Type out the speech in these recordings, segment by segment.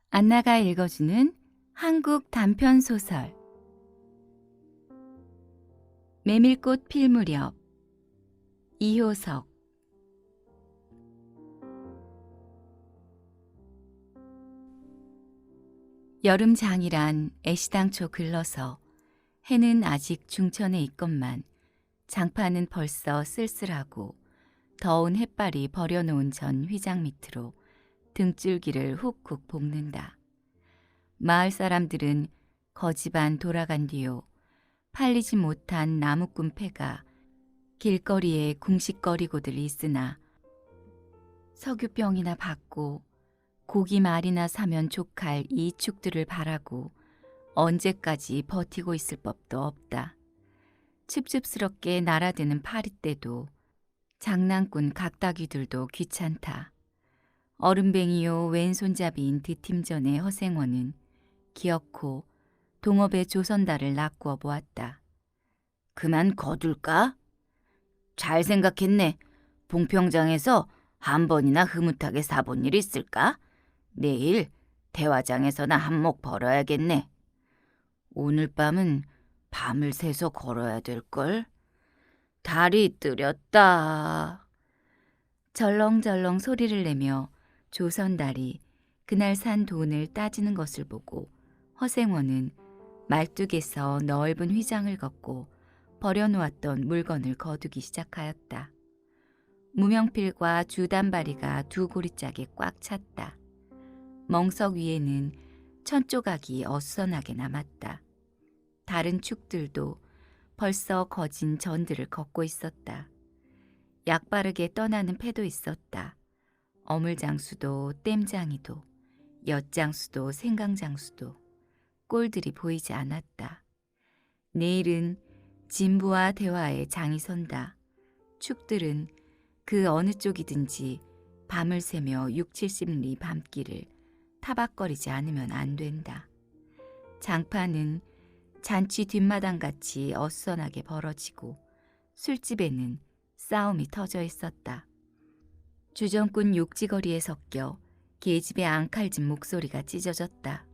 안나가 읽어주는 한국 단편소설 메밀꽃 필 무렵. 이효석. 여름장이란 애시당초 글러서 해는 아직 중천에 있건만 장파는 벌써 쓸쓸하고 더운 햇발이 버려놓은 전 휘장 밑으로 등줄기를 훅훅 볶는다. 마을 사람들은 거지반 돌아간 뒤요 팔리지 못한 나무꾼 패가 길거리에 궁식거리고들 있으나 석유병이나 받고 고기 말이나 사면 족할 이 축들을 바라고 언제까지 버티고 있을 법도 없다. 칩칩스럽게 날아드는 파리떼도 장난꾼 각다귀들도 귀찮다. 얼음뱅이요 왼손잡이인 드팀전의 허생원은 기어코 동업의 조선달을 낚구어 보았다. 그만 거둘까? 잘 생각했네. 봉평장에서 한 번이나 흐뭇하게 사본 일 있을까? 내일 대화장에서나 한몫 벌어야겠네. 오늘 밤은 밤을 새서 걸어야 될걸? 다리 뜨렸다. 절렁절렁 소리를 내며 조선달이 그날 산 돈을 따지는 것을 보고 허생원은 말뚝에서 넓은 휘장을 걷고 버려놓았던 물건을 거두기 시작하였다. 무명필과 주단바리가 두 고리짝에 꽉 찼다. 멍석 위에는 천조각이 어수선하게 남았다. 다른 축들도 벌써 거진 전들을 걷고 있었다. 약바르게 떠나는 패도 있었다. 어물장수도 땜장이도 엿장수도 생강장수도 꼴들이 보이지 않았다. 내일은 진부와 대화의 장이 선다. 축들은 그 어느 쪽이든지 밤을 새며 6, 70리 밤길을 타박거리지 않으면 안 된다. 장파는 잔치 뒷마당같이 어수선하게 벌어지고 술집에는 싸움이 터져 있었다. 주정꾼 욕지거리에 섞여 계집의 앙칼진 목소리가 찢어졌다.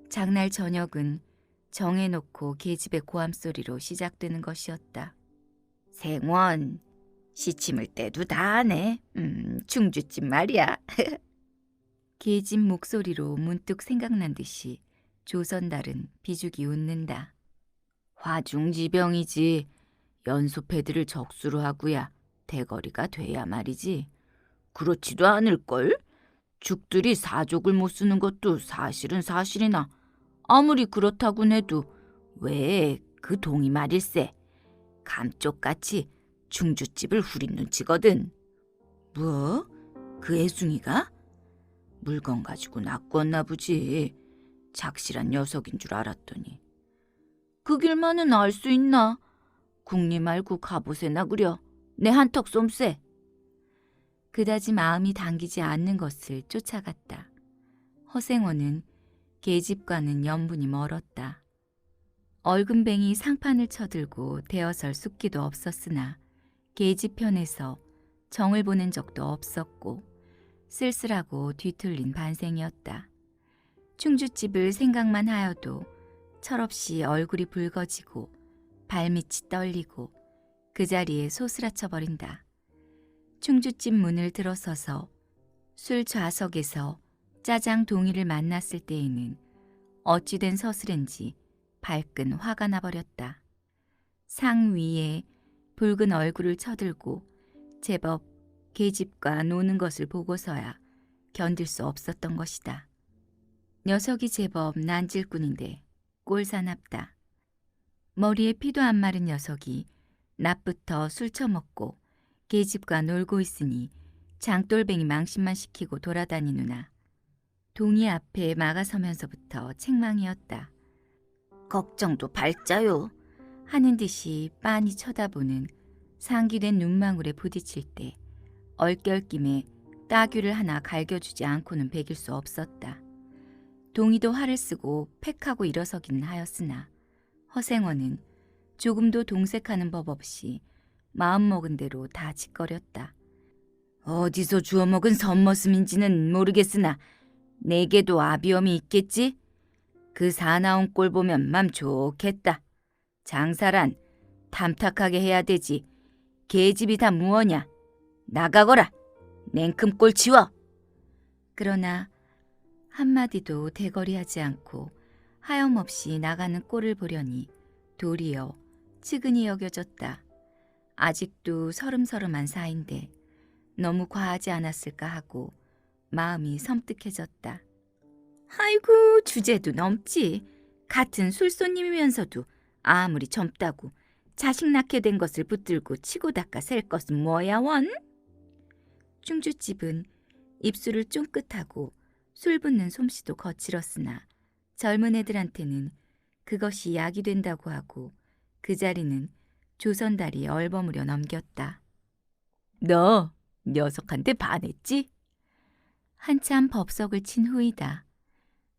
장날 저녁은 정해놓고 계집의 고함소리로 시작되는 것이었다. 생원, 시침을 때도 다 하네. 충주집 말이야. 계집 목소리로 문득 생각난 듯이 조선달은 비죽이 웃는다. 화중지병이지. 연소패들을 적수로 하고야 대거리가 돼야 말이지. 그렇지도 않을걸? 죽들이 사족을 못 쓰는 것도 사실은 사실이나 아무리 그렇다곤 해도 왜 그 동이 말일세. 감쪽같이 충주집을 후린 눈치거든. 뭐? 그 애숭이가? 물건 가지고 낚었나 보지. 작실한 녀석인 줄 알았더니. 그 길만은 알 수 있나? 국리 말고 갑옷에나 그려. 내 한턱 쏨세. 그다지 마음이 당기지 않는 것을 쫓아갔다. 허생원은 계집과는 연분이 멀었다. 얼금뱅이 상판을 쳐들고 대어설 숫기도 없었으나 계집 편에서 정을 보낸 적도 없었고 쓸쓸하고 뒤틀린 반생이었다. 충주집을 생각만 하여도 철없이 얼굴이 붉어지고 발밑이 떨리고 그 자리에 소스라쳐 버린다. 충주집 문을 들어서서 술 좌석에서 짜장 동이를 만났을 때에는 어찌된 서슬인지 발끈 화가 나버렸다. 상 위에 붉은 얼굴을 쳐들고 제법 계집과 노는 것을 보고서야 견딜 수 없었던 것이다. 녀석이 제법 난질꾼인데 꼴사납다. 머리에 피도 안 마른 녀석이 낮부터 술 처먹고 계집과 놀고 있으니 장돌뱅이 망신만 시키고 돌아다니누나 동이 앞에 막아서면서부터 책망이었다. 걱정도 발자요. 하는 듯이 빤히 쳐다보는 상기된 눈망울에 부딪힐 때 얼결김에 따귀를 하나 갈겨주지 않고는 배길 수 없었다. 동이도 화를 쓰고 팩하고 일어서기는 하였으나 허생원은 조금도 동색하는 법 없이 마음먹은 대로 다 짓거렸다. 어디서 주워먹은 선머슴인지는 모르겠으나 내게도 아비엄이 있겠지? 그 사나운 꼴 보면 맘 좋겠다. 장사란 탐탁하게 해야 되지. 계집이 다 무엇냐? 나가거라. 냉큼 꼴 치워. 그러나 한마디도 대거리하지 않고 하염없이 나가는 꼴을 보려니 도리어 측은히 여겨졌다. 아직도 서름서름한 사이인데 너무 과하지 않았을까 하고 마음이 섬뜩해졌다. 아이고, 주제도 넘지. 같은 술손님이면서도 아무리 젊다고 자식 낳게 된 것을 붙들고 치고 닦아 셀 것은 뭐야 원? 충주집은 입술을 쫑긋하고 술 붓는 솜씨도 거칠었으나 젊은 애들한테는 그것이 약이 된다고 하고 그 자리는 조선달이 얼버무려 넘겼다. 너 녀석한테 반했지? 한참 법석을 친 후이다.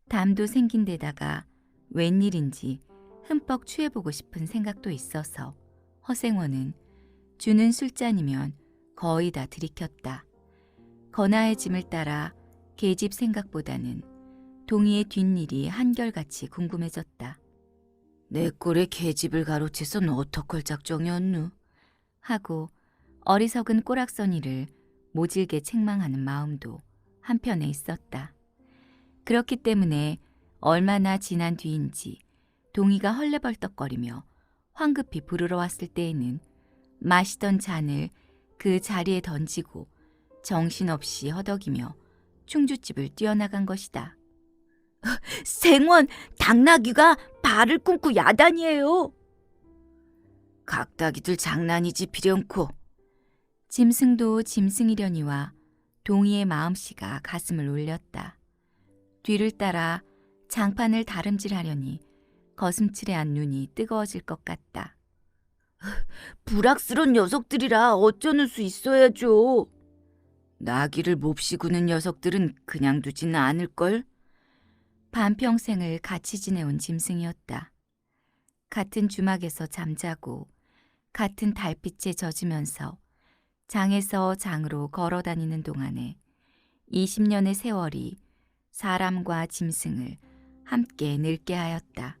담도 생긴 데다가 웬일인지 흠뻑 취해보고 싶은 생각도 있어서 허생원은 주는 술잔이면 거의 다 들이켰다. 건아의 짐을 따라 계집 생각보다는 동희의 뒷일이 한결같이 궁금해졌다. 내 꼴에 계집을 가로채선 어떡할 작정이었누? 하고 어리석은 꼬락서니를 모질게 책망하는 마음도 한편에 있었다. 그렇기 때문에 얼마나 지난 뒤인지 동희가 헐레벌떡거리며 황급히 부르러 왔을 때에는 마시던 잔을 그 자리에 던지고 정신없이 허덕이며 충주집을 뛰어나간 것이다. 생원, 당나귀가 발을 끊고 야단이에요. 각다기들 장난이지 비련코. 짐승도 짐승이려니와 동희의 마음씨가 가슴을 울렸다. 뒤를 따라 장판을 다름질하려니 거슴칠해한 눈이 뜨거워질 것 같다. 불악스런 녀석들이라 어쩌는 수 있어야죠. 나귀를 몹시 구는 녀석들은 그냥 두지는 않을걸? 반평생을 같이 지내온 짐승이었다. 같은 주막에서 잠자고 같은 달빛에 젖으면서 장에서 장으로 걸어다니는 동안에 20년의 세월이 사람과 짐승을 함께 늙게 하였다.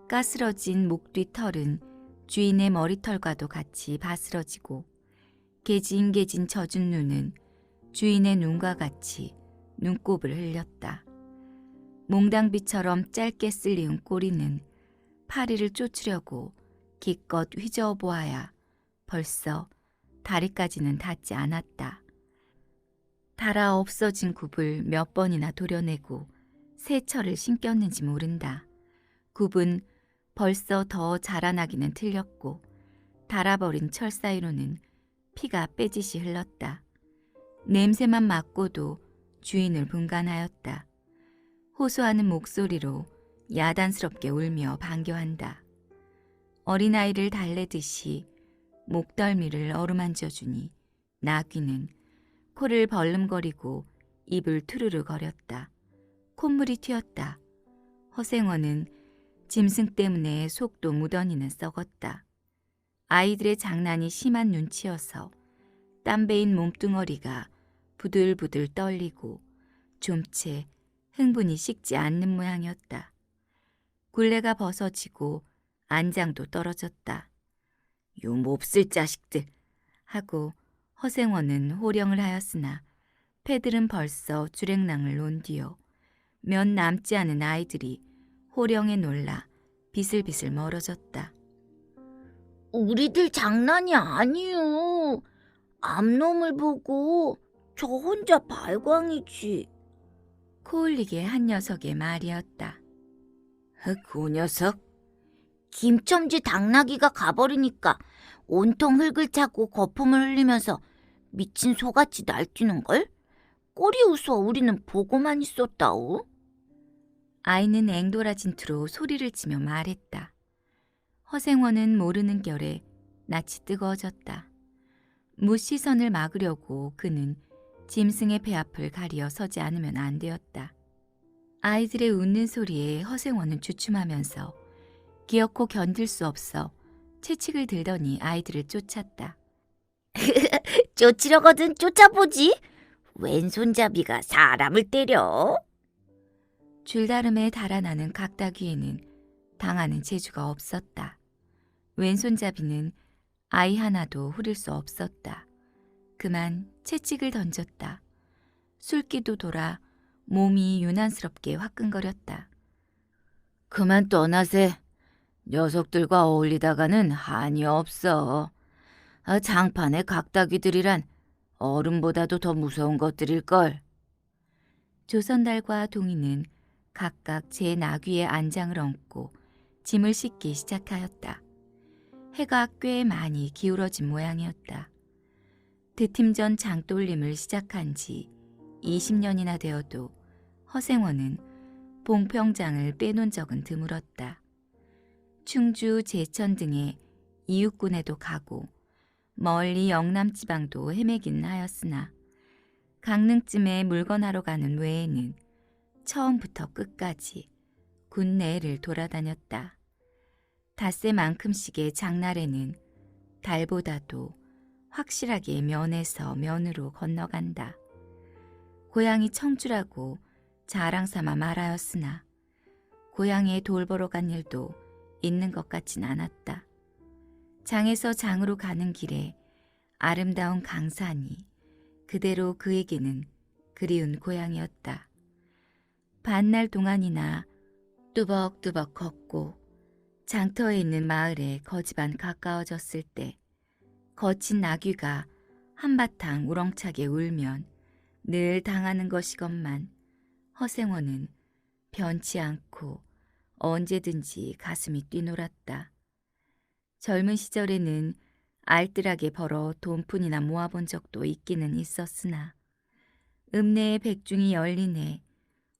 까스러진 목 뒤 털은 주인의 머리털과도 같이 바스러지고 개진개진 젖은 눈은 주인의 눈과 같이 눈곱을 흘렸다. 몽당비처럼 짧게 쓸리운 꼬리는 파리를 쫓으려고 기껏 휘저어 보아야 벌써 다리까지는 닿지 않았다. 달아 없어진 굽을 몇 번이나 도려내고 새 철을 신겼는지 모른다. 굽은 벌써 더 자라나기는 틀렸고 달아버린 철 사이로는 피가 빼짓이 흘렀다. 냄새만 맡고도 주인을 분간하였다. 호소하는 목소리로 야단스럽게 울며 반겨한다. 어린아이를 달래듯이 목덜미를 어루만져주니 나귀는 코를 벌름거리고 입을 투르르 거렸다. 콧물이 튀었다. 허생원은 짐승 때문에 속도 무던히는 썩었다. 아이들의 장난이 심한 눈치여서 땀배인 몸뚱어리가 부들부들 떨리고 좀채 흥분이 식지 않는 모양이었다. 굴레가 벗어지고 안장도 떨어졌다. 요 몹쓸 자식들 하고 허생원은 호령을 하였으나 패들은 벌써 주랭랑을 논 뒤어 몇 남지 않은 아이들이 호령에 놀라 비슬비슬 멀어졌다. 우리들 장난이 아니요. 암놈을 보고 저 혼자 발광이지. 코 흘리게 한 녀석의 말이었다. 그 녀석? 김첨지 당나귀가 가버리니까 온통 흙을 차고 거품을 흘리면서 미친 소같이 날뛰는걸? 꼴이 우스워 우리는 보고만 있었다오. 아이는 앵돌아진 투로 소리를 치며 말했다. 허생원은 모르는 결에 낯이 뜨거워졌다. 무시선을 막으려고 그는 짐승의 배 앞을 가리어 서지 않으면 안 되었다. 아이들의 웃는 소리에 허생원은 주춤하면서 기어코 견딜 수 없어 채찍을 들더니 아이들을 쫓았다. 쫓으려거든 쫓아보지. 왼손잡이가 사람을 때려? 줄다름에 달아나는 각다귀에는 당하는 재주가 없었다. 왼손잡이는 아이 하나도 후릴 수 없었다. 그만 채찍을 던졌다. 술기도 돌아 몸이 유난스럽게 화끈거렸다. 그만 떠나세. 녀석들과 어울리다가는 한이 없어. 장판의 각다귀들이란 어른보다도 더 무서운 것들일걸. 조선달과 동이는 각각 제 나귀의 안장을 얹고 짐을 싣기 시작하였다. 해가 꽤 많이 기울어진 모양이었다. 드팀전 장돌림을 시작한 지 20년이나 되어도 허생원은 봉평장을 빼놓은 적은 드물었다. 충주, 제천 등의 이웃군에도 가고 멀리 영남지방도 헤매기는 하였으나 강릉쯤에 물건하러 가는 외에는 처음부터 끝까지 군내를 돌아다녔다. 닷새만큼씩의 장날에는 달보다도 확실하게 면에서 면으로 건너간다. 고향이 청주라고 자랑삼아 말하였으나 고향에 돌 보러 간 일도 있는 것 같진 않았다. 장에서 장으로 가는 길에 아름다운 강산이 그대로 그에게는 그리운 고향이었다. 반날 동안이나 뚜벅뚜벅 걷고 장터에 있는 마을에 거지반 가까워졌을 때 거친 나귀가 한바탕 우렁차게 울면 늘 당하는 것이건만 허생원은 변치 않고 언제든지 가슴이 뛰놀았다. 젊은 시절에는 알뜰하게 벌어 돈푼이나 모아본 적도 있기는 있었으나 읍내의 백중이 열린 해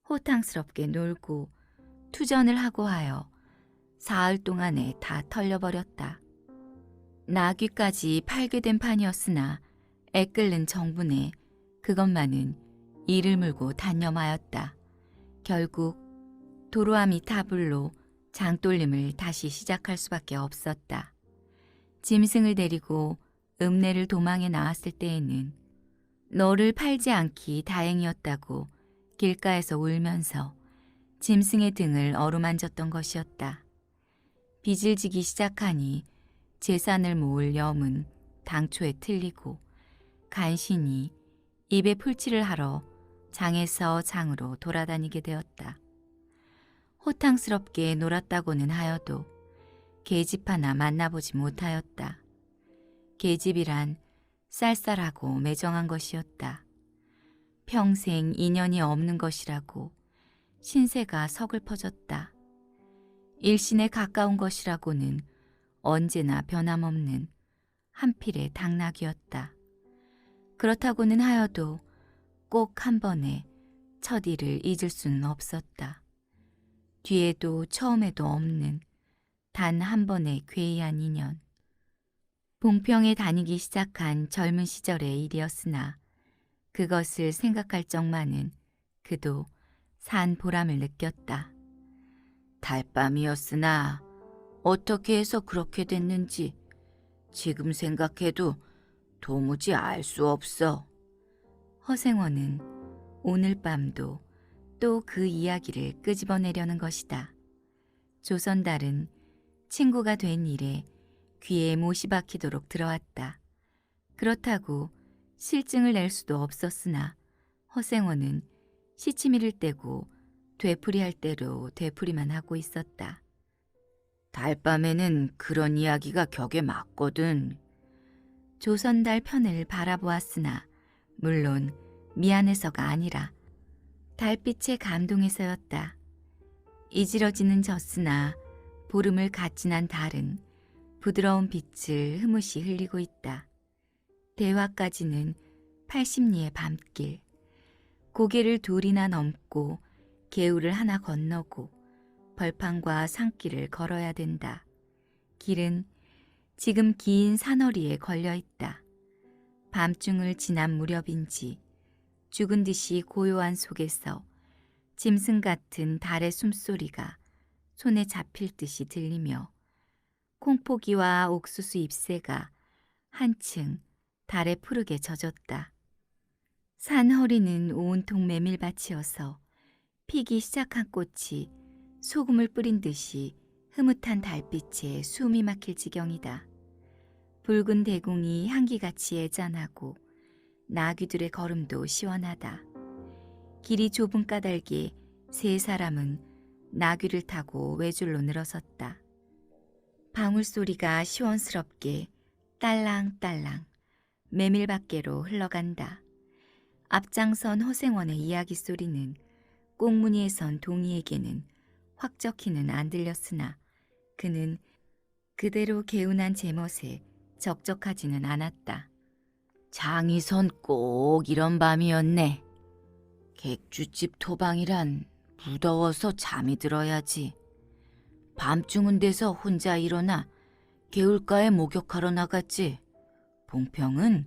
호탕스럽게 놀고 투전을 하고 하여 사흘 동안에 다 털려버렸다. 나귀까지 팔게 된 판이었으나 애끓는 정분에 그것만은 이를 물고 단념하였다. 결국 도로아미 타불로 장돌림을 다시 시작할 수밖에 없었다. 짐승을 데리고 읍내를 도망해 나왔을 때에는 너를 팔지 않기 다행이었다고 길가에서 울면서 짐승의 등을 어루만졌던 것이었다. 빚을 지기 시작하니 재산을 모을 염은 당초에 틀리고 간신히 입에 풀칠을 하러 장에서 장으로 돌아다니게 되었다. 호탕스럽게 놀았다고는 하여도 계집 하나 만나보지 못하였다. 계집이란 쌀쌀하고 매정한 것이었다. 평생 인연이 없는 것이라고 신세가 서글퍼졌다. 일신에 가까운 것이라고는 언제나 변함없는 한필의 당나귀였다. 그렇다고는 하여도 꼭 한 번에 첫 일을 잊을 수는 없었다. 뒤에도 처음에도 없는 단 한 번의 괴이한 인연. 봉평에 다니기 시작한 젊은 시절의 일이었으나 그것을 생각할 적만은 그도 산 보람을 느꼈다. 달밤이었으나 어떻게 해서 그렇게 됐는지 지금 생각해도 도무지 알 수 없어. 허생원은 오늘 밤도 또 그 이야기를 끄집어내려는 것이다. 조선달은 친구가 된 일에 귀에 못이 박히도록 들어왔다. 그렇다고 실증을 낼 수도 없었으나 허생원은 시치미를 떼고 되풀이할 대로 되풀이만 하고 있었다. 달밤에는 그런 이야기가 격에 맞거든. 조선달 편을 바라보았으나 물론 미안해서가 아니라 달빛에 감동해서였다. 이지러지는 젖으나 보름을 갓진한 달은 부드러운 빛을 흐뭇이 흘리고 있다. 대화까지는 80리의 밤길. 고개를 둘이나 넘고 개울을 하나 건너고 벌판과 산길을 걸어야 된다. 길은 지금 긴 산허리에 걸려 있다. 밤중을 지난 무렵인지 죽은 듯이 고요한 속에서 짐승 같은 달의 숨소리가 손에 잡힐 듯이 들리며 콩포기와 옥수수 잎새가 한층 달에 푸르게 젖었다. 산 허리는 온통 메밀밭이어서 피기 시작한 꽃이 소금을 뿌린 듯이 흐뭇한 달빛에 숨이 막힐 지경이다. 붉은 대공이 향기같이 애잔하고 나귀들의 걸음도 시원하다. 길이 좁은 까닭에 세 사람은 나귀를 타고 외줄로 늘어섰다. 방울소리가 시원스럽게 딸랑딸랑 메밀밭계로 흘러간다. 앞장선 허생원의 이야기 소리는 꽁무니에 선 동이에게는 확적히는 안 들렸으나 그는 그대로 개운한 제멋에 적적하지는 않았다. 장이선 꼭 이런 밤이었네. 객주집 토방이란 무더워서 잠이 들어야지. 밤중은 돼서 혼자 일어나 개울가에 목욕하러 나갔지. 봉평은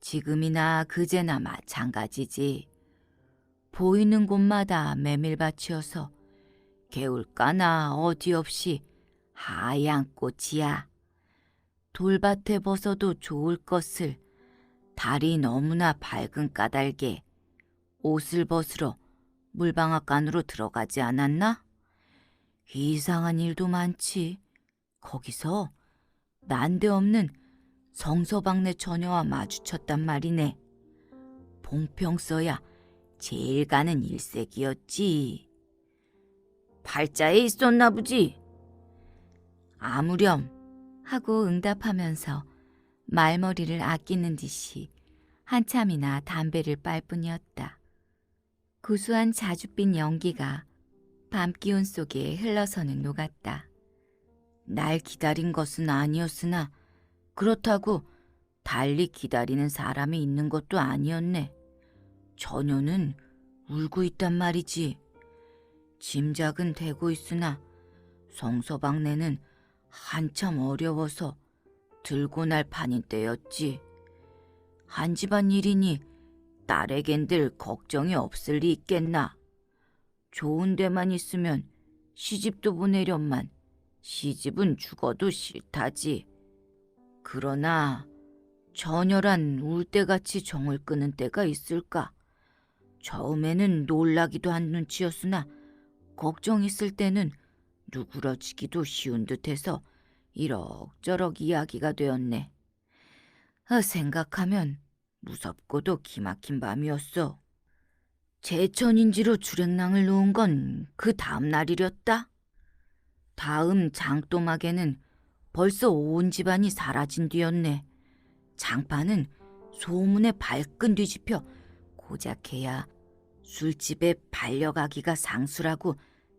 지금이나 그제나 마찬가지지. 보이는 곳마다 메밀밭이어서 개울가나 어디 없이 하얀 꽃이야. 돌밭에 벗어도 좋을 것을 달이 너무나 밝은 까닭에 옷을 벗으러 물방앗 안으로 들어가지 않았나? 이상한 일도 많지. 거기서 난데없는 성서방네 처녀와 마주쳤단 말이네. 봉평 써야 제일 가는 일색이었지. 팔자에 있었나 보지. 아무렴 하고 응답하면서 말머리를 아끼는 듯이 한참이나 담배를 빨 뿐이었다. 구수한 자줏빛 연기가 밤 기운 속에 흘러서는 녹았다. 날 기다린 것은 아니었으나 그렇다고 달리 기다리는 사람이 있는 것도 아니었네. 처녀는 울고 있단 말이지. 짐작은 되고 있으나 성서방네는 한참 어려워서 들고 날 판인 때였지. 한 집안 일이니 딸에겐들 걱정이 없을 리 있겠나. 좋은 데만 있으면 시집도 보내련만 시집은 죽어도 싫다지. 그러나 처녀란 울 때같이 정을 끄는 때가 있을까. 처음에는 놀라기도 한 눈치였으나 걱정 있을 때는 누그러지기도 쉬운 듯해서 이럭저럭 이야기가 되었네. 생각하면 무섭고도 기막힌 밤이었어. 제천인지로 주랭랑을 놓은 건 그 다음 날이렸다. 다음 장도막에는 벌써 온 집안이 사라진 뒤였네. 장판은 소문에 발끈 뒤집혀 고작해야 술집에 반려가기가 상수라고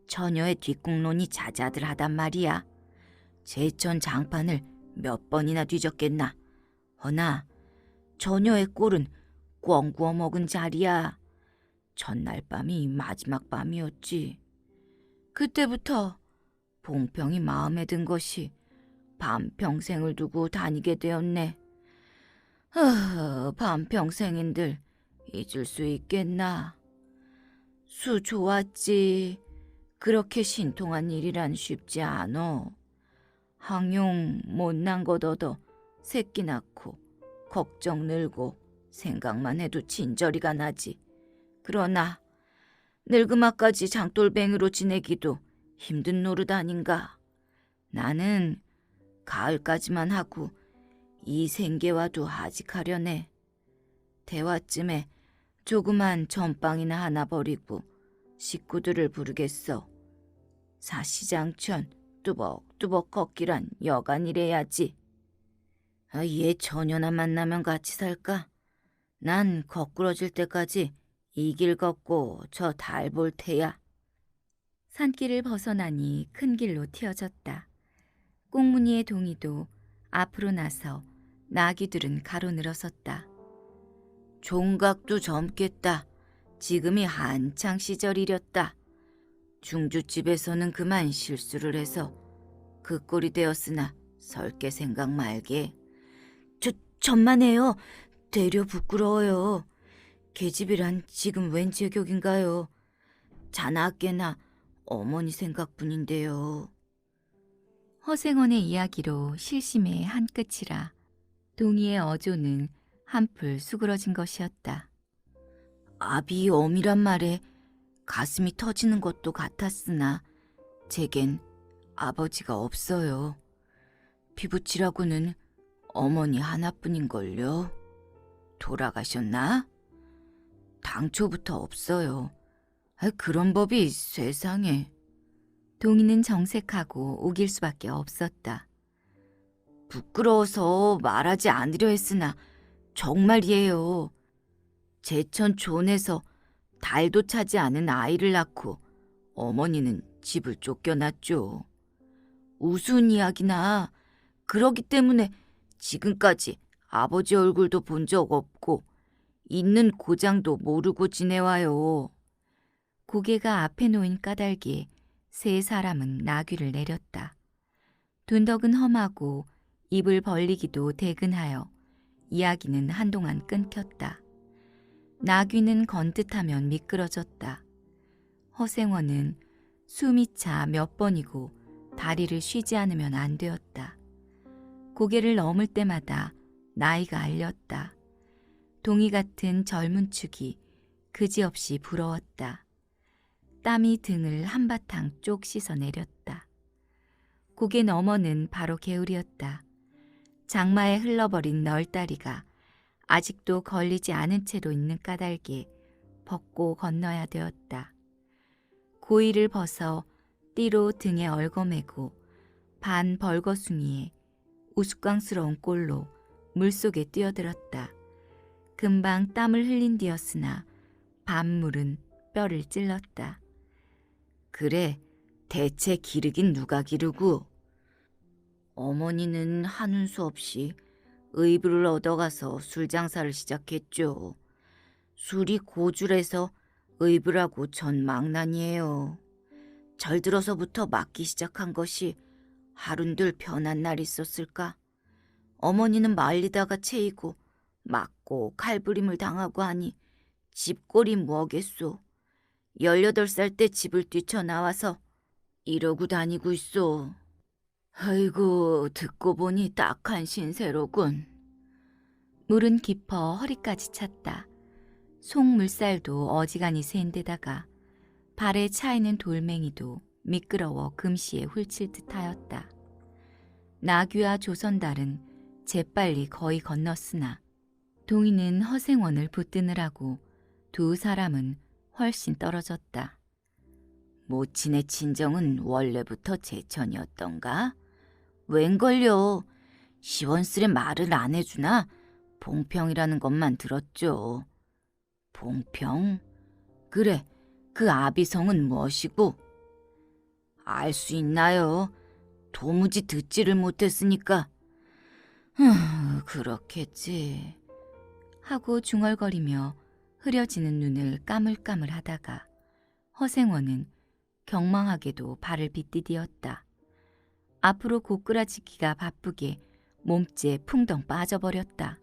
처녀의 뒷공론이 자자들하단 말이야. 제천 장판을 몇 번이나 뒤졌겠나. 허나 처녀의 꼴은 꿩 구워 먹은 자리야. 전날 밤이 마지막 밤이었지. 그때부터 봉평이 마음에 든 것이 반평생을 두고 다니게 되었네. 반평생인들 잊을 수 있겠나. 수 좋았지. 그렇게 신통한 일이란 쉽지 않어. 항용 못난 것 얻어 새끼 낳고 걱정 늘고 생각만 해도 진저리가 나지. 그러나 늙음아까지 장돌뱅이로 지내기도 힘든 노릇 아닌가. 나는 가을까지만 하고 이 생계와도 하직하려네. 대화쯤에 조그만 전빵이나 하나 버리고 식구들을 부르겠어. 사시장천 뚜벅뚜벅 걷기란 여간이래야지. 얘 처녀나 만나면 같이 살까? 난 거꾸러질 때까지 이 길 걷고 저 달 볼 테야. 산길을 벗어나니 큰 길로 튀어졌다. 꽁무니의 동이도 앞으로 나서 나귀들은 가로늘어섰다. 종각도 젊겠다. 지금이 한창 시절이렸다. 중주집에서는 그만 실수를 해서 그 꼴이 되었으나 설게 생각 말게. 천만에요. 되려 부끄러워요. 계집이란 지금 웬 제격인가요? 자나깨나 어머니 생각뿐인데요. 허생원의 이야기로 실심의 한 끝이라 동이의 어조는 한풀 수그러진 것이었다. 아비 엄이란 말에 가슴이 터지는 것도 같았으나 제겐 아버지가 없어요. 피부치라고는 어머니 하나뿐인걸요. 돌아가셨나? 당초부터 없어요. 그런 법이 세상에. 동희는 정색하고 우길 수밖에 없었다. 부끄러워서 말하지 않으려 했으나 정말이에요. 제천 촌에서 달도 차지 않은 아이를 낳고 어머니는 집을 쫓겨났죠. 우스운 이야기나 그러기 때문에 지금까지 아버지 얼굴도 본 적 없고 있는 고장도 모르고 지내와요. 고개가 앞에 놓인 까닭에 세 사람은 나귀를 내렸다. 둔덕은 험하고 입을 벌리기도 대근하여 이야기는 한동안 끊겼다. 나귀는 건듯하면 미끄러졌다. 허생원은 숨이 차 몇 번이고 다리를 쉬지 않으면 안 되었다. 고개를 넘을 때마다 나이가 알렸다. 동이 같은 젊은 축이 그지없이 부러웠다. 땀이 등을 한바탕 쪽 씻어 내렸다. 고개 너머는 바로 개울이었다. 장마에 흘러버린 널다리가 아직도 걸리지 않은 채로 있는 까닭에 벗고 건너야 되었다. 고이를 벗어 띠로 등에 얽어매고 반 벌거숭이에 우스꽝스러운 꼴로 물속에 뛰어들었다. 금방 땀을 흘린 뒤였으나 밤물은 뼈를 찔렀다. 그래, 대체 기르긴 누가 기르고? 어머니는 하는 수 없이 의부를 얻어가서 술 장사를 시작했죠. 술이 고줄해서 의부라고 전 망난이에요. 절들어서부터 맞기 시작한 것이 하룬들 변한 날이 있었을까? 어머니는 말리다가 채이고 맞고 칼부림을 당하고 하니 집골이 뭐겠소. 18살 때 집을 뛰쳐나와서 이러고 다니고 있어. 아이고, 듣고 보니 딱한 신세로군. 물은 깊어 허리까지 찼다. 속물살도 어지간히 샌 데다가 발에 차이는 돌멩이도 미끄러워 금시에 훌칠 듯하였다. 나귀와 조선달은 재빨리 거의 건넜으나 동이는 허생원을 붙드느라고 두 사람은 훨씬 떨어졌다. 모친의 친정은 원래부터 제천이었던가? 웬걸요. 시원스레 말을 안 해주나 봉평이라는 것만 들었죠. 봉평? 그래, 그 아비성은 무엇이고? 알 수 있나요? 도무지 듣지를 못했으니까. 그렇겠지. 하고 중얼거리며 흐려지는 눈을 까물까물하다가 허생원은 경망하게도 발을 빗디디었다. 앞으로 고꾸라지기가 바쁘게 몸째 풍덩 빠져버렸다.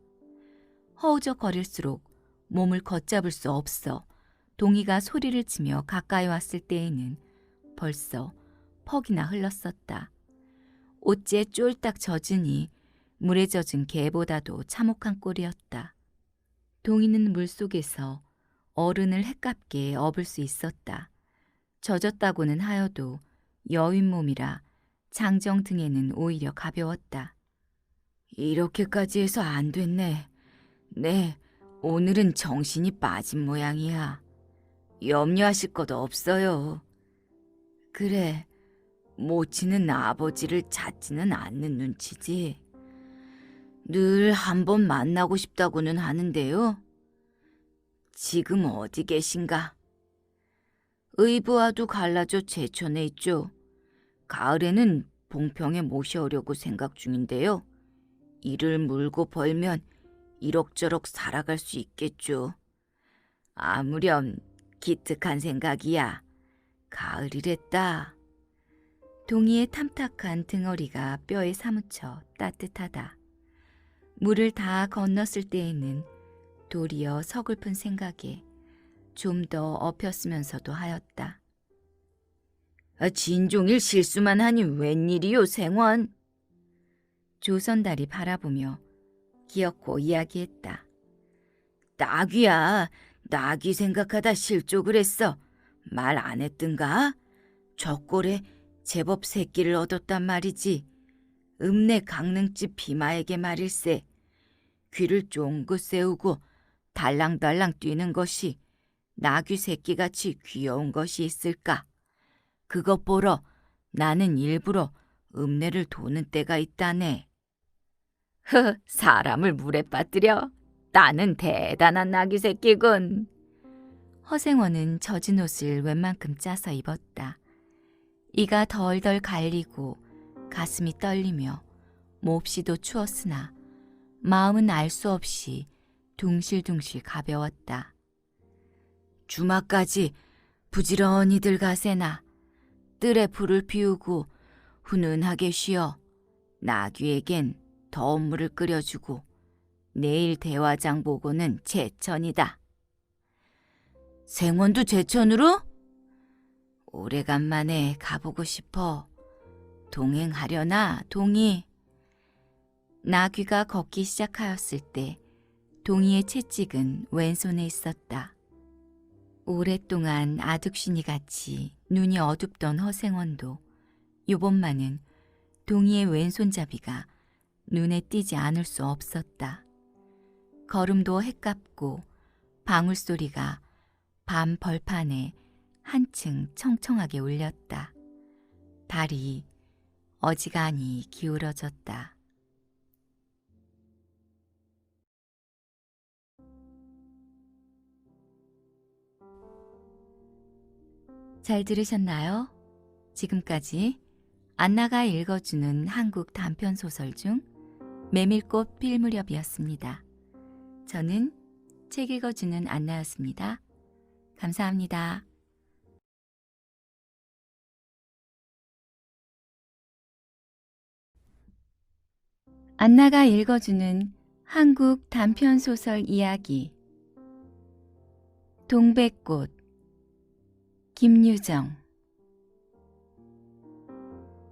허우적거릴수록 몸을 걷잡을 수 없어 동이가 소리를 치며 가까이 왔을 때에는 벌써 퍽이나 흘렀었다. 옷째 쫄딱 젖으니 물에 젖은 개보다도 참혹한 꼴이었다. 동이는 물속에서 어른을 헷깝게 업을 수 있었다. 젖었다고는 하여도 여윈 몸이라 장정 등에는 오히려 가벼웠다. 이렇게까지 해서 안 됐네. 네, 오늘은 정신이 빠진 모양이야. 염려하실 것 없어요. 그래, 모치는 아버지를 찾지는 않는 눈치지. 늘 한 번 만나고 싶다고는 하는데요. 지금 어디 계신가? 의부와도 갈라져 제천에 있죠. 가을에는 봉평에 모셔오려고 생각 중인데요. 이를 물고 벌면 이럭저럭 살아갈 수 있겠죠. 아무렴 기특한 생각이야. 가을이랬다. 동이의 탐탁한 등허리가 뼈에 사무쳐 따뜻하다. 물을 다 건넜을 때에는 도리어 서글픈 생각에 좀 더 엎였으면서도 하였다. 진종일 실수만 하니 웬일이요, 생원? 조선달이 바라보며 기어코 이야기했다. 나귀야, 낙이 생각하다 실족을 했어. 말 안 했든가? 저 꼴에 제법 새끼를 얻었단 말이지. 읍내 강릉집 비마에게 말일세. 귀를 쫑긋 세우고 달랑달랑 뛰는 것이 나귀 새끼같이 귀여운 것이 있을까? 그것 보러 나는 일부러 읍내를 도는 때가 있다네. 사람을 물에 빠뜨려. 나는 대단한 나귀 새끼군. 허생원은 젖은 옷을 웬만큼 짜서 입었다. 이가 덜덜 갈리고 가슴이 떨리며 몹시도 추웠으나 마음은 알 수 없이 둥실둥실 가벼웠다. 주막까지 부지런히들 가세나. 뜰에 불을 피우고 훈훈하게 쉬어. 나귀에겐 더운 물을 끓여주고 내일 대화장 보고는 제천이다. 생원도 제천으로? 오래간만에 가보고 싶어. 동행하려나, 동이? 나귀가 걷기 시작하였을 때 동이의 채찍은 왼손에 있었다. 오랫동안 아둑신이 같이 눈이 어둡던 허생원도 요번만은 동이의 왼손잡이가 눈에 띄지 않을 수 없었다. 걸음도 해깝고 방울소리가 밤 벌판에 한층 청청하게 울렸다. 달이 어지간히 기울어졌다. 잘 들으셨나요? 지금까지 안나가 읽어주는 한국 단편소설 중 메밀꽃 필 무렵이었습니다. 저는 책 읽어주는 안나였습니다. 감사합니다. 안나가 읽어주는 한국 단편소설 이야기 동백꽃 김유정.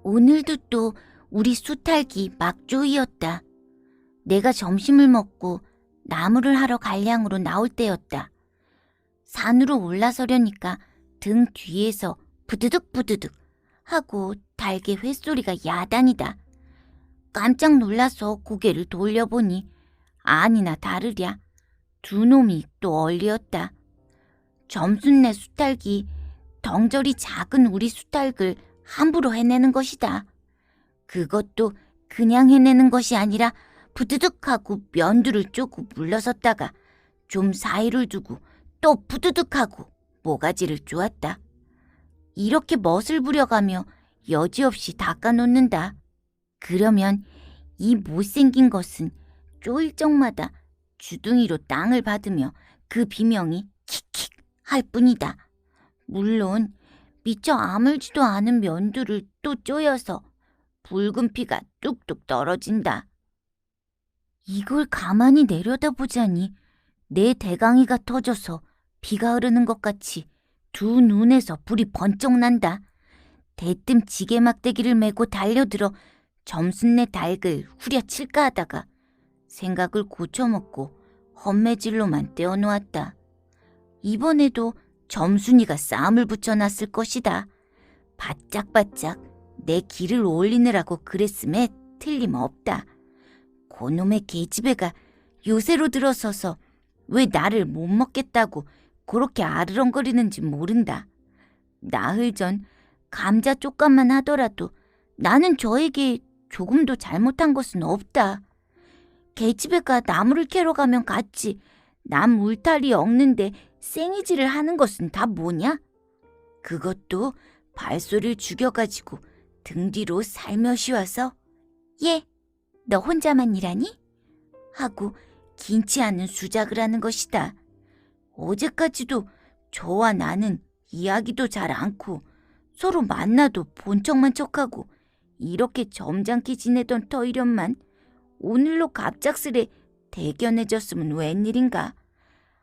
오늘도 또 우리 수탈기 막조이였다. 내가 점심을 먹고 나무를 하러 갈량으로 나올 때였다. 산으로 올라서려니까 등 뒤에서 부드득 부드득 하고 달개 횟소리가 야단이다. 깜짝 놀라서 고개를 돌려보니 아니나 다르랴 두 놈이 또 얼리었다. 점순내 수탈기 덩저리 작은 우리 수탈을 함부로 해내는 것이다. 그것도 그냥 해내는 것이 아니라 부드득하고 면두를 쪼고 물러섰다가 좀 사이를 두고 또 부드득하고 모가지를 쪼았다. 이렇게 멋을 부려가며 여지없이 닦아놓는다. 그러면 이 못생긴 것은 쪼일 적마다 주둥이로 땅을 받으며 그 비명이 킥킥 할 뿐이다. 물론 미처 아물지도 않은 면두를 또 쪼여서 붉은 피가 뚝뚝 떨어진다. 이걸 가만히 내려다보자니 내 대강이가 터져서 비가 흐르는 것 같이 두 눈에서 불이 번쩍 난다. 대뜸 지게 막대기를 메고 달려들어 점순내 닭을 후려칠까 하다가 생각을 고쳐먹고 헛매질로만 떼어놓았다. 이번에도 점순이가 싸움을 붙여놨을 것이다. 바짝바짝 내 기를 올리느라고 그랬음에 틀림없다. 그놈의 계집애가 요새로 들어서서 왜 나를 못 먹겠다고 그렇게 아르렁거리는지 모른다. 나흘 전 감자 쪽감만 하더라도 나는 저에게 조금도 잘못한 것은 없다. 계집애가 나무를 캐러 가면 갔지 남 울타리 엉는데 생이질을 하는 것은 다 뭐냐? 그것도 발소리를 죽여가지고 등 뒤로 살며시 와서 예, 너 혼자만 일하니? 하고 긴치 않은 수작을 하는 것이다. 어제까지도 저와 나는 이야기도 잘 않고 서로 만나도 본 척만 척하고 이렇게 점잖게 지내던 터이련만 오늘로 갑작스레 대견해졌으면 웬일인가.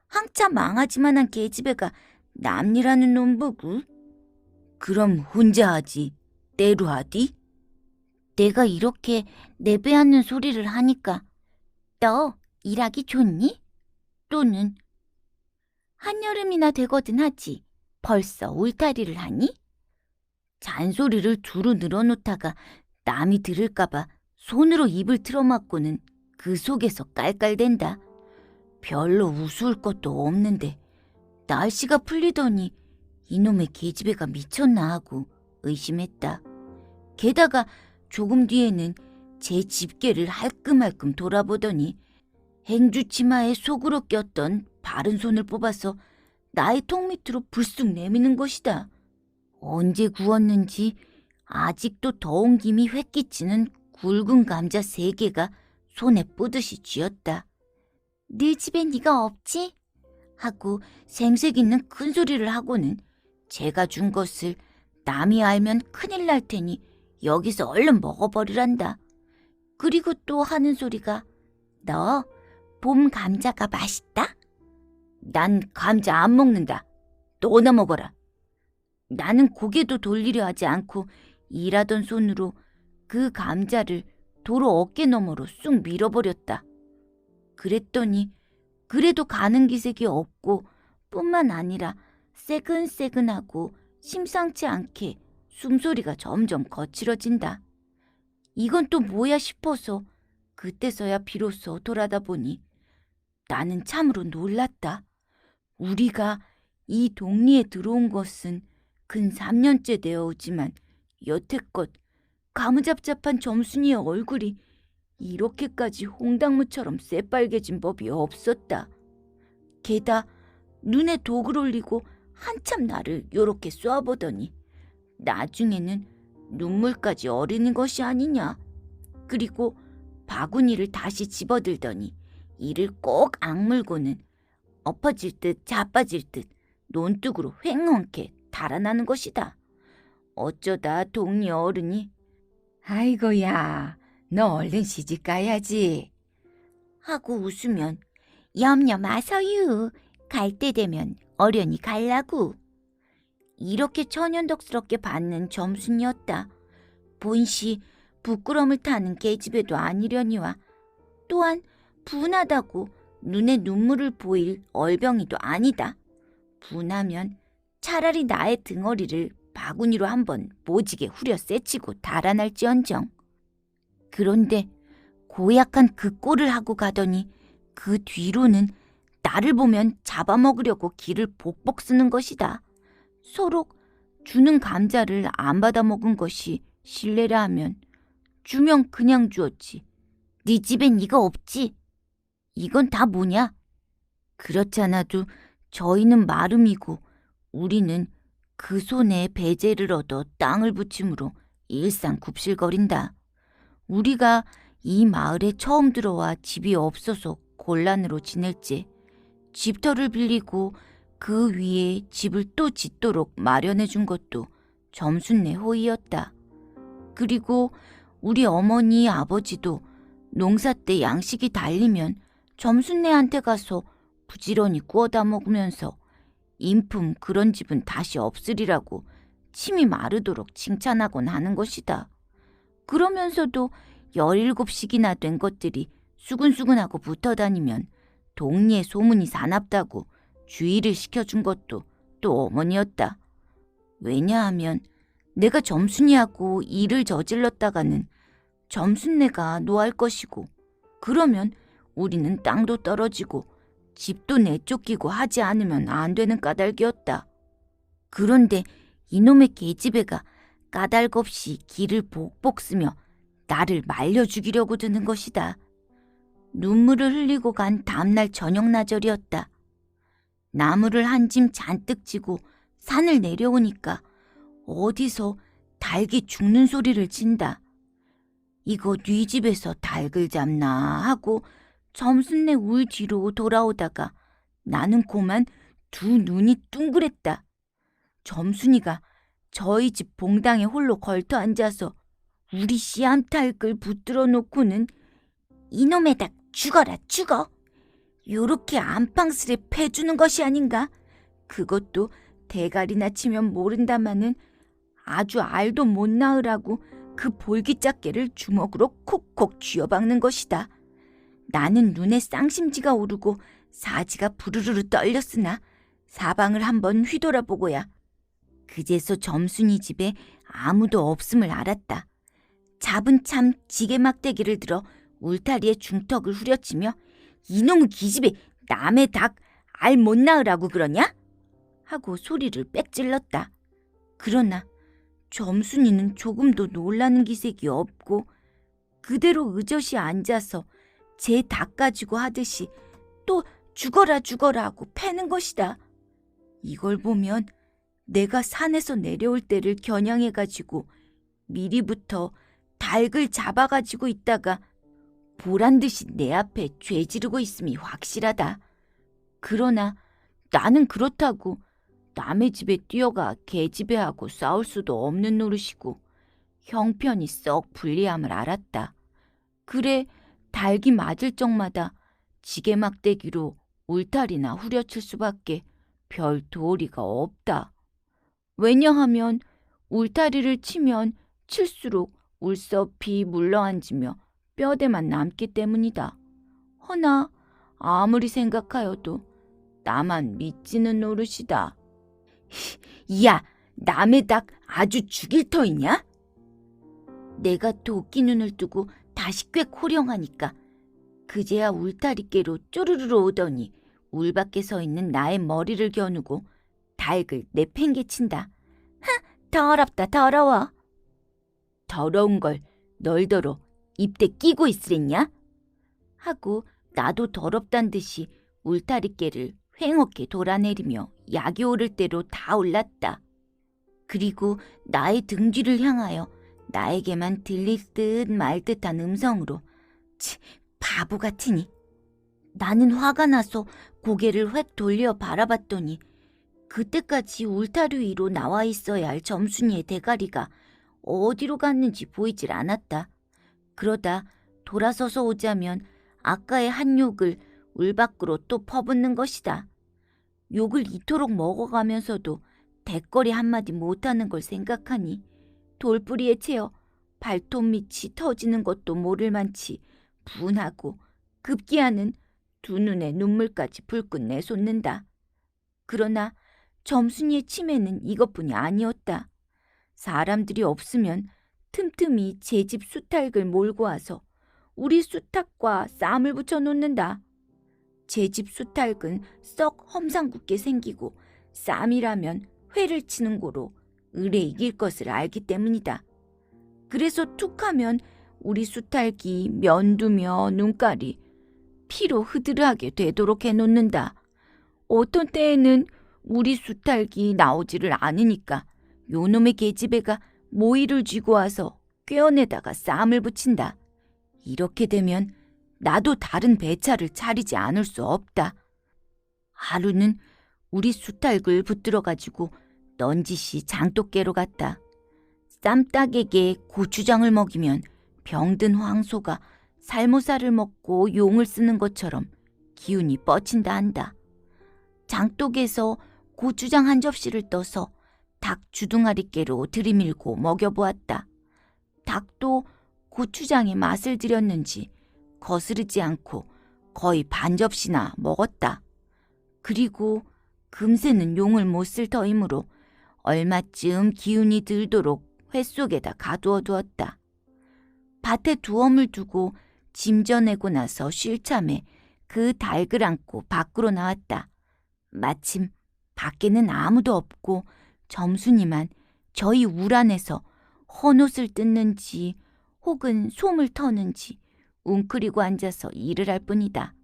한참 망하지만한 계집애가 남일하는 놈 보고 그럼 혼자 하지 때로 하디? 내가 이렇게 내배하는 소리를 하니까 너 일하기 좋니? 또는 한여름이나 되거든 하지. 벌써 울타리를 하니? 잔소리를 두루 늘어놓다가 남이 들을까봐 손으로 입을 틀어막고는 그 속에서 깔깔댄다. 별로 우스울 것도 없는데 날씨가 풀리더니 이놈의 계집애가 미쳤나 하고 의심했다. 게다가 조금 뒤에는 제 집게를 할끔할끔 돌아보더니 행주치마에 속으로 꼈던 바른 손을 뽑아서 나의 통 밑으로 불쑥 내미는 것이다. 언제 구웠는지 아직도 더운 김이 획기치는 굵은 감자 3개가 손에 뿌듯이 쥐었다. 네 집에 네가 없지? 하고 생색 있는 큰 소리를 하고는 제가 준 것을 남이 알면 큰일 날 테니 여기서 얼른 먹어버리란다. 그리고 또 하는 소리가 너 봄 감자가 맛있다? 난 감자 안 먹는다. 너나 먹어라. 나는 고개도 돌리려 하지 않고 일하던 손으로 그 감자를 도로 어깨 너머로 쑥 밀어버렸다. 그랬더니 그래도 가는 기색이 없고 뿐만 아니라 새근새근하고 심상치 않게 숨소리가 점점 거칠어진다. 이건 또 뭐야 싶어서 그때서야 비로소 돌아다 보니 나는 참으로 놀랐다. 우리가 이 동리에 들어온 것은 근 3년째 되어오지만 여태껏 가무잡잡한 점순이의 얼굴이 이렇게까지 홍당무처럼 새빨개진 법이 없었다. 게다 눈에 독을 올리고 한참 나를 요렇게 쏘아보더니 나중에는 눈물까지 어리는 것이 아니냐. 그리고 바구니를 다시 집어들더니 이를 꼭 악물고는 엎어질 듯 자빠질 듯 논둑으로 횡엄케 달아나는 것이다. 어쩌다 동리 어른이 아이고야, 너 얼른 시집 가야지. 하고 웃으면 염려 마서유. 갈 때 되면 어련히 갈라고. 이렇게 천연덕스럽게 받는 점순이었다. 본시 부끄럼을 타는 계집애도 아니려니와 또한 분하다고 눈에 눈물을 보일 얼병이도 아니다. 분하면 차라리 나의 등허리를 바구니로 한번 모지게 후려 세치고 달아날지언정. 그런데 고약한 그 꼴을 하고 가더니 그 뒤로는 나를 보면 잡아먹으려고 기를 복복 쓰는 것이다. 서로 주는 감자를 안 받아먹은 것이 실례라 하면 주면 그냥 주었지. 네 집엔 이거 없지? 이건 다 뭐냐? 그렇잖아도 저희는 마름이고 우리는 그 손에 배제를 얻어 땅을 붙임으로 일상 굽실거린다. 우리가 이 마을에 처음 들어와 집이 없어서 곤란으로 지낼지 집터를 빌리고 그 위에 집을 또 짓도록 마련해 준 것도 점순네 호의였다. 그리고 우리 어머니 아버지도 농사 때 양식이 달리면 점순네한테 가서 부지런히 구워다 먹으면서 인품 그런 집은 다시 없으리라고 침이 마르도록 칭찬하곤 하는 것이다. 그러면서도 17씩이나 된 것들이 수근수근하고 붙어다니면 동리에 소문이 사납다고 주의를 시켜준 것도 또 어머니였다. 왜냐하면 내가 점순이하고 일을 저질렀다가는 점순네가 노할 것이고 그러면 우리는 땅도 떨어지고 집도 내쫓기고 하지 않으면 안 되는 까닭이었다. 그런데 이놈의 계집애가 까닭 없이 기를 복복 쓰며 나를 말려 죽이려고 드는 것이다. 눈물을 흘리고 간 다음날 저녁나절이었다. 나무를 한 짐 잔뜩 지고 산을 내려오니까 어디서 닭이 죽는 소리를 친다. 이거 네 집에서 닭을 잡나 하고 점순네 울 뒤로 돌아오다가 나는 고만 두 눈이 둥그랬다. 점순이가 저희 집 봉당에 홀로 걸터 앉아서 우리 씨암탉을 붙들어 놓고는 이놈의 닭 죽어라 죽어. 요렇게 안방스레 패주는 것이 아닌가. 그것도 대가리나 치면 모른다마는 아주 알도 못 낳으라고 그 볼기짝개를 주먹으로 콕콕 쥐어박는 것이다. 나는 눈에 쌍심지가 오르고 사지가 부르르르 떨렸으나 사방을 한번 휘돌아보고야 그제서 점순이 집에 아무도 없음을 알았다. 잡은 참 지게 막대기를 들어 울타리에 중턱을 후려치며 이놈의 기집애 남의 닭 알 못 낳으라고 그러냐? 하고 소리를 빽질렀다. 그러나 점순이는 조금도 놀라는 기색이 없고 그대로 의젓이 앉아서 제 닭 가지고 하듯이 또 죽어라 죽어라 하고 패는 것이다. 이걸 보면 내가 산에서 내려올 때를 겨냥해가지고 미리부터 닭을 잡아가지고 있다가 보란듯이 내 앞에 죄지르고 있음이 확실하다. 그러나 나는 그렇다고 남의 집에 뛰어가 개지배하고 싸울 수도 없는 노릇이고 형편이 썩 불리함을 알았다. 그래 닭이 맞을 적마다 지게막대기로 울타리나 후려칠 수밖에 별 도리가 없다. 왜냐하면 울타리를 치면 칠수록 울섭이 물러앉으며 뼈대만 남기 때문이다. 허나 아무리 생각하여도 나만 믿지는 노릇이다. 야, 남의 닭 아주 죽일 터이냐? 내가 도끼 눈을 뜨고 다시 꽤 호령하니까 그제야 울타리께로 쪼르르 오더니 울 밖에 서 있는 나의 머리를 겨누고 닭을 내팽개친다. 더럽다 더러워. 더러운 걸 널더러 입대 끼고 있으랬냐? 하고 나도 더럽단 듯이 울타리깨를 횡하게 돌아내리며 약이 오를 대로 다 올랐다. 그리고 나의 등 뒤를 향하여 나에게만 들릴 듯 말 듯한 음성으로 치, 바보 같으니. 나는 화가 나서 고개를 획 돌려 바라봤더니 그때까지 울타리 위로 나와 있어야 할 점순이의 대가리가 어디로 갔는지 보이질 않았다. 그러다 돌아서서 오자면 아까의 한 욕을 울 밖으로 또 퍼붓는 것이다. 욕을 이토록 먹어가면서도 대거리 한마디 못하는 걸 생각하니 돌뿌리에 채어 발톱 밑이 터지는 것도 모를 만치 분하고 급기야는 두 눈에 눈물까지 불끈 내솟는다. 그러나 점순이의 치매는 이것뿐이 아니었다. 사람들이 없으면 틈틈이 제 집 수탉을 몰고 와서 우리 수탉과 쌈을 붙여 놓는다. 제 집 수탉은 썩 험상궂게 생기고 쌈이라면 회를 치는 고로 을에 이길 것을 알기 때문이다. 그래서 툭하면 우리 수탉이 면두며 눈깔이 피로 흐드러하게 되도록 해놓는다. 어떤 때에는 우리 수탉이 나오지를 않으니까 요놈의 계집애가 모이를 쥐고 와서 꿰어내다가 쌈을 붙인다. 이렇게 되면 나도 다른 배차를 차리지 않을 수 없다. 하루는 우리 수탉을 붙들어가지고 넌지시 장독깨로 갔다. 쌈닭에게 고추장을 먹이면 병든 황소가 살모살을 먹고 용을 쓰는 것처럼 기운이 뻗친다 한다. 장독에서 고추장 한 접시를 떠서 닭 주둥아리깨로 들이밀고 먹여보았다. 닭도 고추장에 맛을 들였는지 거스르지 않고 거의 반 접시나 먹었다. 그리고 금세는 용을 못 쓸 터이므로 얼마쯤 기운이 들도록 회 속에다 가두어 두었다. 밭에 두엄을 두고 짐 져내고 나서 쉴 참에 그 닭을 안고 밖으로 나왔다. 마침 밖에는 아무도 없고 점순이만 저희 울 안에서 헌옷을 뜯는지 혹은 솜을 터는지 웅크리고 앉아서 일을 할 뿐이다.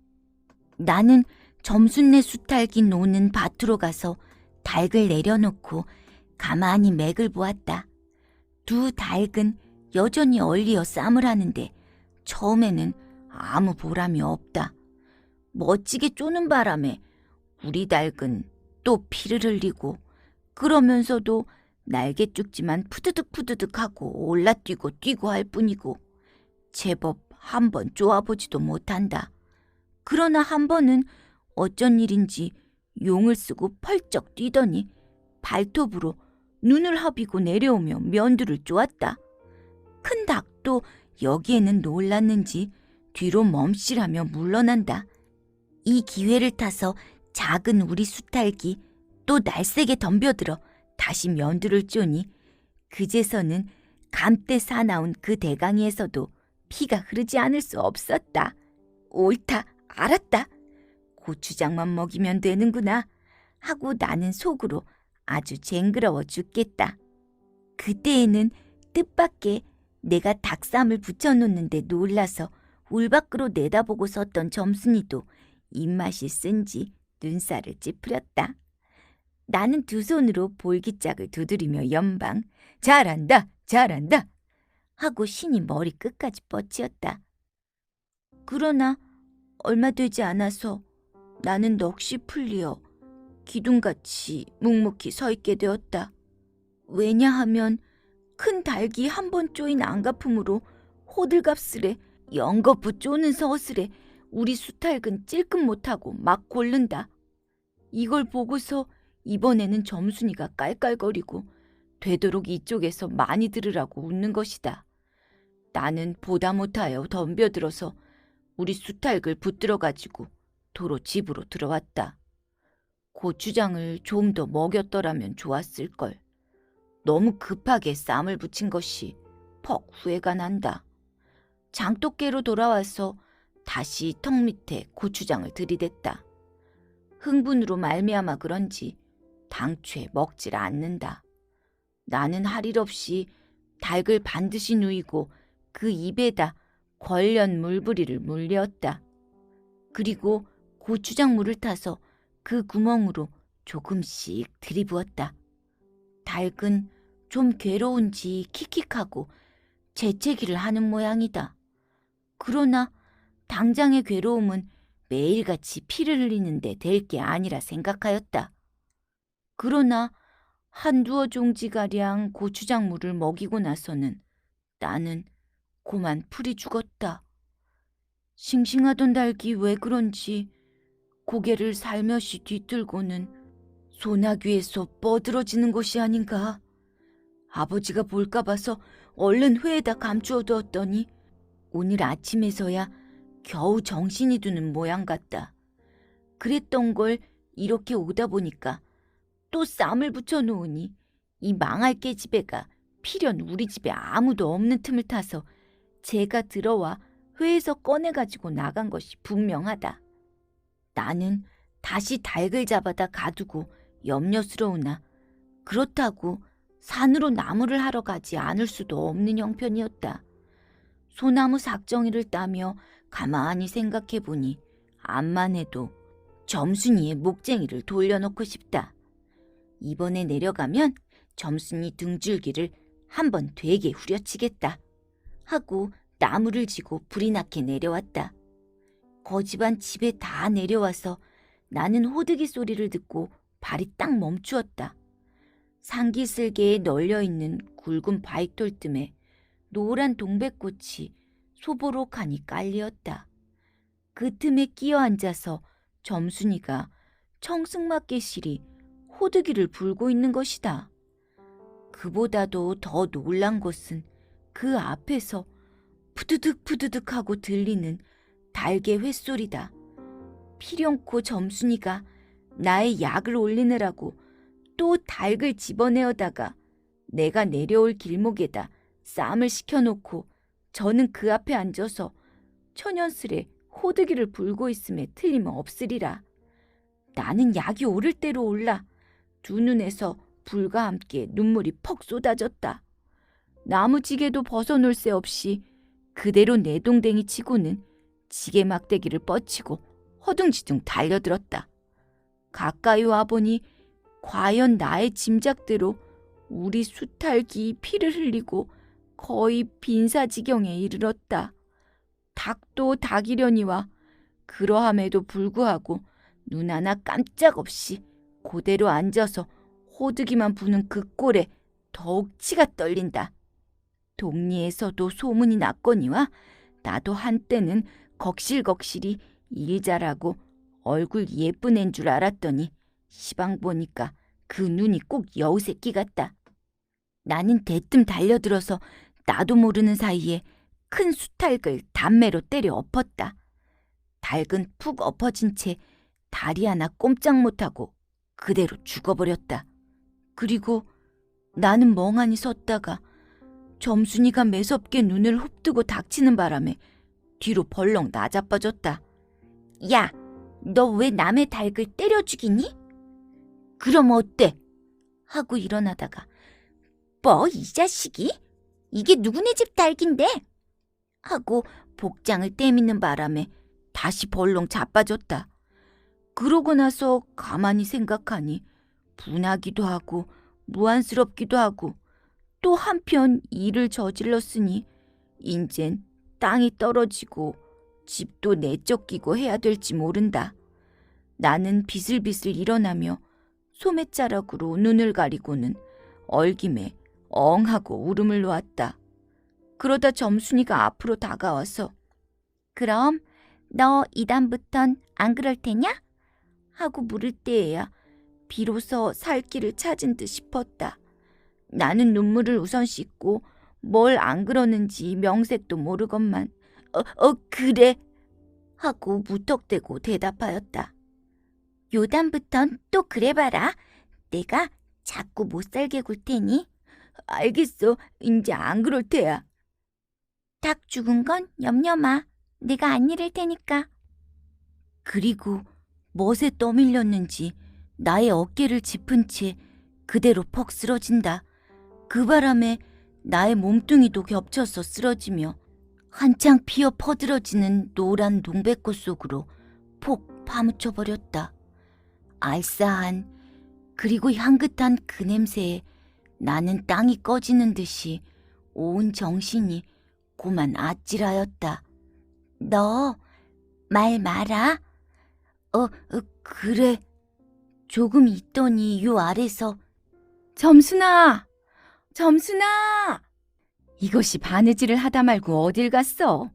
나는 점순네 수탉이 노는 밭으로 가서 닭을 내려놓고 가만히 맥을 보았다. 두 닭은 여전히 얼리어 쌈을 하는데 처음에는 아무 보람이 없다. 멋지게 쪼는 바람에 우리 닭은 또 피를 흘리고 그러면서도 날개죽지만 푸드득푸드득하고 올라뛰고 뛰고 할 뿐이고 제법 한 번 쪼아보지도 못한다. 그러나 한 번은 어쩐 일인지 용을 쓰고 펄쩍 뛰더니 발톱으로 눈을 허비고 내려오며 면두를 쪼았다. 큰 닭도 여기에는 놀랐는지 뒤로 멈칫하며 물러난다. 이 기회를 타서 작은 우리 수탉이 또 날쌔게 덤벼들어 다시 면두를 쪼니 그제서는 감때 사나운 그 대강이에서도 피가 흐르지 않을 수 없었다. 옳다, 알았다. 고추장만 먹이면 되는구나 하고 나는 속으로 아주 쟁그러워 죽겠다. 그때에는 뜻밖의 내가 닭쌈을 부쳐놓는데 놀라서 울 밖으로 내다보고 섰던 점순이도 입맛이 쓴지 눈살을 찌푸렸다. 나는 두 손으로 볼기짝을 두드리며 연방 잘한다 잘한다 하고 신이 머리 끝까지 뻗치었다. 그러나 얼마 되지 않아서 나는 넋이 풀리어 기둥같이 묵묵히 서 있게 되었다. 왜냐하면 큰 닭이 한 번 쪼인 안가품으로 호들갑스레 연거푸 쪼는 서슬에 우리 수탈근 찔끔 못하고 막 골른다. 이걸 보고서 이번에는 점순이가 깔깔거리고 되도록 이쪽에서 많이 들으라고 웃는 것이다. 나는 보다 못하여 덤벼들어서 우리 수탈글 붙들어가지고 도로 집으로 들어왔다. 고추장을 좀 더 먹였더라면 좋았을걸. 너무 급하게 쌈을 붙인 것이 퍽 후회가 난다. 장독깨로 돌아와서 다시 턱 밑에 고추장을 들이댔다. 흥분으로 말미암아 그런지 당최 먹질 않는다. 나는 할 일 없이 닭을 반드시 누이고 그 입에다 걸련 물부리를 물렸다. 그리고 고추장 물을 타서 그 구멍으로 조금씩 들이부었다. 닭은 좀 괴로운지 킥킥하고 재채기를 하는 모양이다. 그러나 당장의 괴로움은 매일같이 피를 흘리는데 될 게 아니라 생각하였다. 그러나 한두어 종지가량 고추장물을 먹이고 나서는 나는 고만 풀이 죽었다. 싱싱하던 닭이 왜 그런지 고개를 살며시 뒤틀고는 소나귀에서 뻗으러지는 것이 아닌가. 아버지가 볼까 봐서 얼른 회에다 감추어 두었더니 오늘 아침에서야 겨우 정신이 드는 모양 같다. 그랬던 걸 이렇게 오다 보니까 또 쌈을 붙여놓으니 이 망할 깨집애가 필연 우리 집에 아무도 없는 틈을 타서 제가 들어와 회에서 꺼내가지고 나간 것이 분명하다. 나는 다시 닭을 잡아다 가두고 염려스러우나 그렇다고 산으로 나무를 하러 가지 않을 수도 없는 형편이었다. 소나무 삭정이를 따며 가만히 생각해보니 암만 해도 점순이의 목쟁이를 돌려놓고 싶다. 이번에 내려가면 점순이 등줄기를 한번 되게 후려치겠다 하고 나무를 지고 불이 나게 내려왔다. 거지반 집에 다 내려와서 나는 호드기 소리를 듣고 발이 딱 멈추었다. 상기슬개에 널려있는 굵은 바위돌 뜸에 노란 동백꽃이 소보록하니 깔리었다. 그 틈에 끼어 앉아서 점순이가 청승맞게 시리 호드기를 불고 있는 것이다. 그보다도 더 놀란 것은 그 앞에서 푸드득 푸드득 하고 들리는 닭의 횟소리다. 필연코 점순이가 나의 약을 올리느라고 또 닭을 집어내어다가 내가 내려올 길목에다 쌈을 시켜놓고 저는 그 앞에 앉아서 천연스레 호드기를 불고 있음에 틀림없으리라. 나는 약이 오를 대로 올라 두 눈에서 불과 함께 눈물이 퍽 쏟아졌다. 나무지게도 벗어놓을 새 없이 그대로 내동댕이 치고는 지게 막대기를 뻗치고 허둥지둥 달려들었다. 가까이 와보니 과연 나의 짐작대로 우리 수탈기 피를 흘리고 거의 빈사지경에 이르렀다. 닭도 닭이려니와 그러함에도 불구하고 눈 하나 깜짝 없이 그대로 앉아서 호드기만 부는 그 꼴에 더욱 치가 떨린다. 동리에서도 소문이 났거니와 나도 한때는 걱실걱실이 일 잘하고 얼굴 예쁜 앤 줄 알았더니 시방 보니까 그 눈이 꼭 여우새끼 같다. 나는 대뜸 달려들어서 나도 모르는 사이에 큰 수탉을 담매로 때려 엎었다. 닭은 푹 엎어진 채 다리 하나 꼼짝 못하고 그대로 죽어버렸다. 그리고 나는 멍하니 섰다가 점순이가 매섭게 눈을 흡뜨고 닥치는 바람에 뒤로 벌렁 나자빠졌다. 야, 너 왜 남의 닭을 때려 죽이니? 그럼 어때? 하고 일어나다가 뭐 이 자식이? 이게 누구네 집 닭인데? 하고 복장을 떼미는 바람에 다시 벌렁 자빠졌다. 그러고 나서 가만히 생각하니 분하기도 하고 무안스럽기도 하고 또 한편 일을 저질렀으니 인젠 땅이 떨어지고 집도 내쫓기고 해야 될지 모른다. 나는 비슬비슬 일어나며 소매자락으로 눈을 가리고는 얼김에 엉하고 울음을 놓았다. 그러다 점순이가 앞으로 다가와서 그럼 너 이다음부턴 안 그럴 테냐? 하고 물을 때에야 비로소 살 길을 찾은 듯 싶었다. 나는 눈물을 우선 씻고 뭘 안 그러는지 명색도 모르건만 그래 하고 무턱대고 대답하였다. 요담부턴 또 그래봐라. 내가 자꾸 못살게 굴 테니. 알겠어. 이제 안 그럴 테야. 닭 죽은 건 염려마. 내가 안 이를 테니까. 그리고 멋에 떠밀렸는지 나의 어깨를 짚은 채 그대로 퍽 쓰러진다. 그 바람에 나의 몸뚱이도 겹쳐서 쓰러지며 한창 피어 퍼들어지는 노란 동백꽃 속으로 폭 파묻혀버렸다. 알싸한 그리고 향긋한 그 냄새에 나는 땅이 꺼지는 듯이 온 정신이 고만 아찔하였다. 너 말 마라. 그래. 조금 있더니 요 아래서 점순아! 점순아! 이것이 바느질을 하다 말고 어딜 갔어?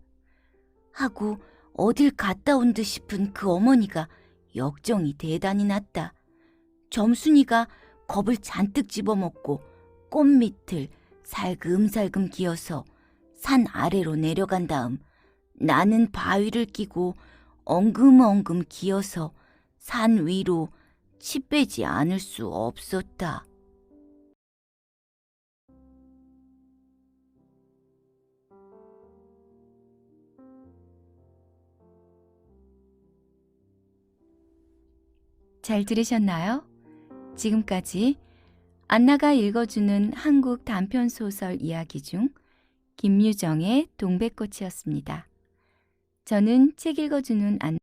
하고 어딜 갔다 온 듯 싶은 그 어머니가 역정이 대단히 났다. 점순이가 겁을 잔뜩 집어먹고 꽃밑을 살금살금 기어서 산 아래로 내려간 다음 나는 바위를 끼고 엉금엉금 기어서 산 위로 치 빼지 않을 수 없었다. 잘 들으셨나요? 지금까지 안나가 읽어주는 한국 단편소설 이야기 중 김유정의 동백꽃이었습니다. 저는 책 읽어주는 안나